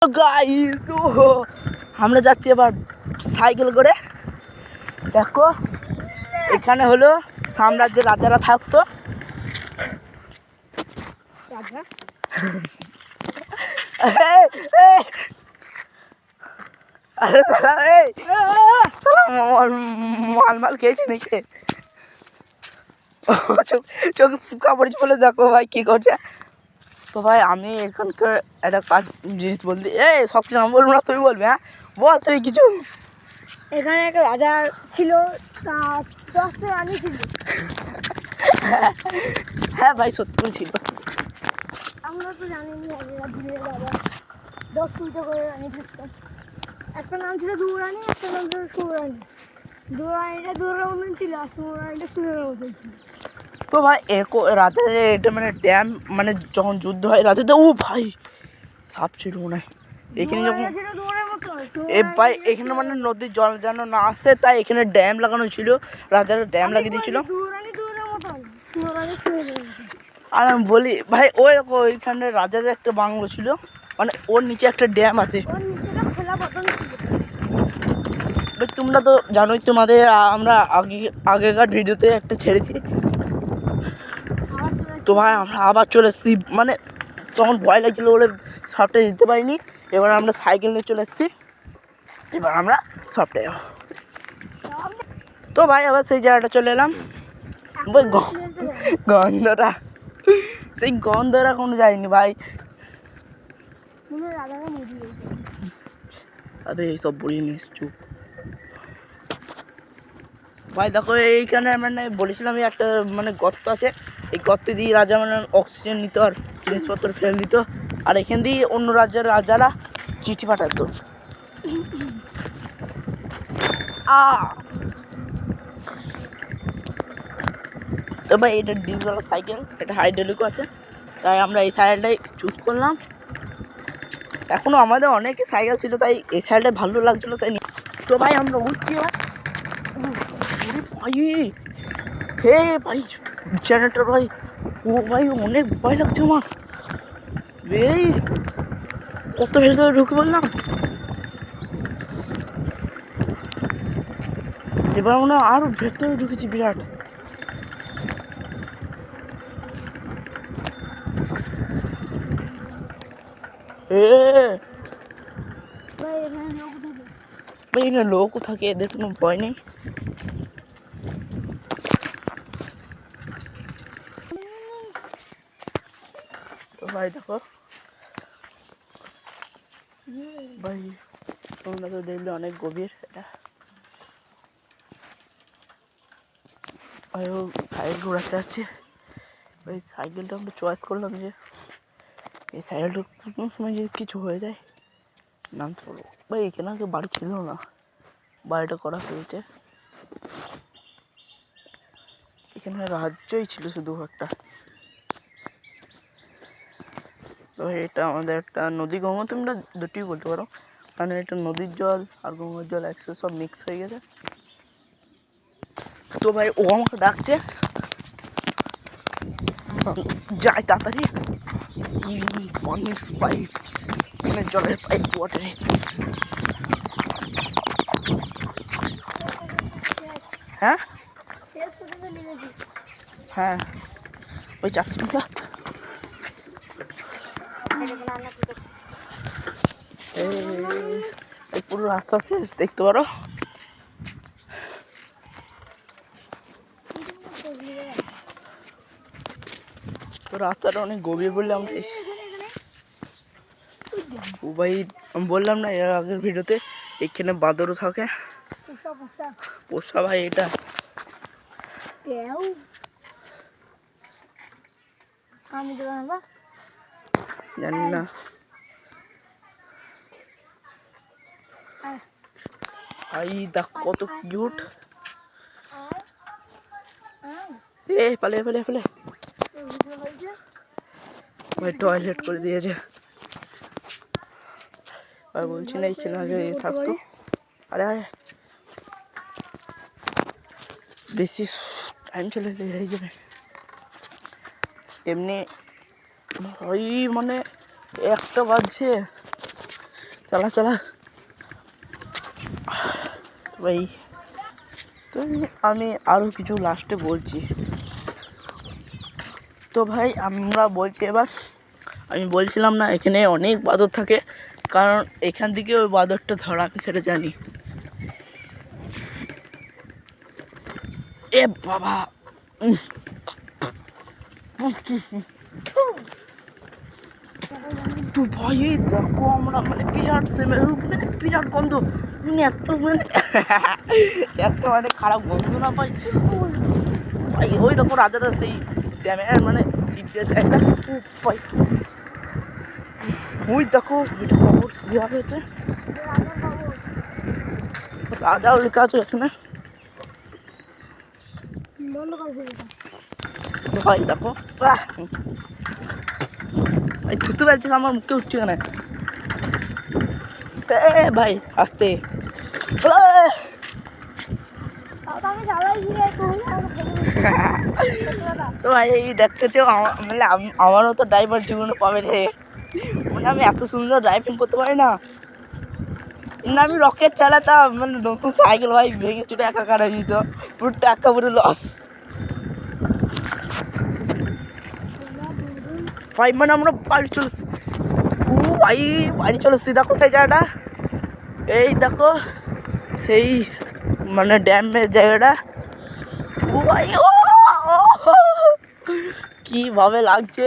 Guys আমরা যাচ্ছি এবার সাইকেল করে। দেখো এখানে হলো সাম্রাজ্যের রাজারা থাকতো। আরে মাল খেয়েছি নাকি? চোখে ফুকা পড়েছে বলে দেখো ভাই কি করছে। তো ভাই আমি এখানকার একটা কাজ জিনিস বলছি, সব কিছু আমি বলবো না, তুমি বলবে। হ্যাঁ বল তুই কিছু। এখানে একটা রাজা ছিল, তার 10টা রানী ছিল। হ্যাঁ ভাই সত্যি ছিল। আমরা তো জানিনি রাজা 10টা করে রানী থাকতো। একটা নাম ছিল দুরানী, একটা নাম ছিল সুরানী। দুরানীটা দুরার মতন ছিল আর সুরানীটা সুরের মতন ছিল। তো ভাই রাজার এটা মানে ড্যাম, মানে যখন যুদ্ধ হয় রাজাতে, ও ভাই সাপ ছিল মনে হয় এখানে যখন ভাই এখানে মানে নদীর জল যেন না আসে তাই এখানে ড্যাম লাগানো ছিল। রাজারা ড্যাম লাগিয়ে দিয়েছিল। আর আমি বলি ভাই ওইখানে রাজাদের একটা বাংলো ছিল, মানে ওর নিচে একটা ড্যাম আছে। তোমরা তো জানোই, তোমাদের আমরা আগেকার ভিডিওতে একটা ছেড়েছি। তো ভাই আমরা আবার চলে এসেছি, মানে তখন ভয় লাগছিলো বলে সবটা দিতে পারিনি। এবার আমরা সাইকেল নিয়ে চলে এসেছি, এবার আমরা সবটা যাবো। তো ভাই আবার সেই জায়গাটা চলে এলাম। ওই গন্ধটা, সেই গন্ধটা কোনো যায়নি ভাই। আরে এইসব বলি নিস চুপ। ভাই দেখো এইখানে মানে বলেছিলাম একটা মানে গর্ত আছে, এই গর্ত দিয়ে রাজা মানে অক্সিজেন নিত আর জিনিসপত্র ফেলে দিত, আর এখান দিয়ে অন্য রাজ্যের রাজারা চিঠি পাঠাতো। তো ভাই এটা ডিজেল সাইকেল, এটা হাইড্রোলিকও আছে, তাই আমরা এই সাইকেলটাই চুজ করলাম। এখনও আমাদের অনেক সাইকেল ছিল তাই এই সাইকেলটাই ভালো লাগছিলো তাই। তো ভাই আমরা উঠছি এবার। ভাই হে ভাই জেনারেটর ভাই, ও ভাই অনেক ভয় লাগছে আমার। এই কত ভেতরে ঢুকে বললাম, এবার মনে হয় আরো ভেতরে ঢুকেছি বিরাট। এখানে লোকও থাকে, এদের কোনো ভয় নেই। তো ভাই দেখো ভাই, তোমরা তো দেখলে অনেক গভীর এটা। সাইকেল ঘোরাতে যাচ্ছে। ওই সাইকেলটা আমরা চয়েস করলাম যে এই সাইকেলটা কোনো সময় যদি কিছু হয়ে যায় নামতে পারবো। ভাই এখানে আগে বাড়ি ছিল না, বাড়িটা করা হয়েছে। এখানে রাজ্যই ছিল শুধু একটা। তো এটা আমাদের একটা নদী, গঙ্গা তোমরা দুটোই বলতে পারো, মানে এটা নদীর জল আর গঙ্গার জল একসাথে সব মিক্স হয়ে গেছে। তো ভাই ও আমাকে ডাকছে, যাই তাড়াতাড়ি। পানির পাইপ, মানে জলের পাইপ ওয়াটারে। হ্যাঁ হ্যাঁ ওই চারচিনটা এই পুরো রাস্তা শেষ দেখতে পারো। তো রাস্তাটা অনেক গভীর বললে আমরা ও ভাই আমি বললাম না এর আগের ভিডিওতে এখানে বাঁদরও থাকে, পোষা ভাই। এটা জানি না। ভাই দেখ কত কিউট। পালিয়ে পালিয়ে ফেলে ভাই টয়লেট করে দিয়েছে। আর বলছি না এখানে আগে থাকতো। আরে বেশি টাইম চলে হয়ে যাবে এমনি। ভাই মানে একটা বাজছে, চলা চলা ভাই। তো আমি আরও কিছু লাস্টে বলছি। তো ভাই আমরা বলছি এবার, আমি বলছিলাম না এখানে অনেক বাঁদর থাকে, কারণ এখান থেকে ওই বাঁদরটা ধরা আমি সেটা জানি। এ বাবা তো ভাই এই দেখো আমরা মানে বিরাট মানে বিরাট গন্ধ, মানে এত মানে খারাপ গন্ধ না ভাই। ভাই ওই দেখো রাজাটা সেই ড্যামের মানে সিটের জায়গা ভাই, ওই দেখো এটা খবর দেওয়া হয়েছে, রাজাও লেখা আছে এখানে ভাই। দেখো ভাই থুতু পারছিস আমার মুখে উঠছে কেন? ভাই আসতে তো ভাই এই দেখতেছো মানে আমারও তো ড্রাইভার জীবনে পাবে রে, মানে আমি এত সুন্দর ড্রাইভিং করতে পারি না। না আমি রকেট চালাতাম, মানে নতুন সাইকেল ভাই ভেঙে চুটে একাকার হয়ে যেত, পুরো টাকা পুরো লস ভাই। মানে আমরা বাড়ি চলেছি, ও ভাই বাড়ি চলেছি। দেখো সেই জায়গাটা, এই দেখো সেই মানে ড্যামের জায়গাটা, ও ভাই ও কিভাবে লাগছে।